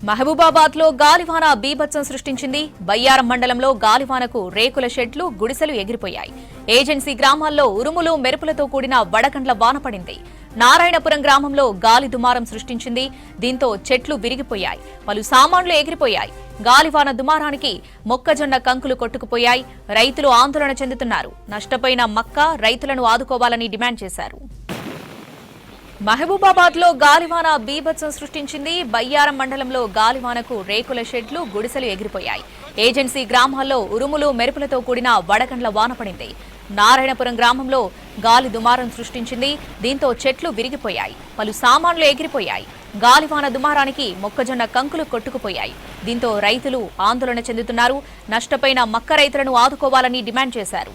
మహబూబాబాద్ లో గాలివాన బీభత్సం సృష్టించింది. బయ్యారం మండలంలో గాలివానకు రేకుల షెడ్లు, గుడిసెలు ఎగిరిపోయాయి. ఏజెన్సీ గ్రామాల్లో ఉరుములు, మెరుపులతో కూడిన వడగండ్ల వాన పడింది. నారాయణపురం గ్రామంలో గాలి దుమారం సృష్టించింది. దీంతో చెట్లు విరిగిపోయాయి, పలు సామాన్లు ఎగిరిపోయాయి. గాలివాన దుమారానికి మొక్కజొన్న కంకులు కొట్టుకుపోయాయి. రైతులు ఆందోళన చెందుతున్నారు. నష్టపోయిన మక్క రైతులను ఆదుకోవాలని డిమాండ్ చేశారు. మహబూబాబాద్ లో గాలివాన బీభత్సం సృష్టించింది. బయ్యారం మండలంలో గాలివానకు రేకుల షెడ్లు, గుడిసెలు ఎగిరిపోయాయి. ఏజెన్సీ గ్రామాల్లో ఉరుములు, మెరుపులతో కూడిన వడగండ్ల వాన పడింది. నారాయణపురం గ్రామంలో గాలి దుమారం సృష్టించింది. దీంతో చెట్లు విరిగిపోయాయి, పలు సామాన్లు ఎగిరిపోయాయి. గాలివాన దుమారానికి మొక్కజొన్న కంకులు కొట్టుకుపోయాయి. దీంతో రైతులు ఆందోళన చెందుతున్నారు. నష్టపోయిన మక్క రైతులను ఆదుకోవాలని డిమాండ్ చేశారు.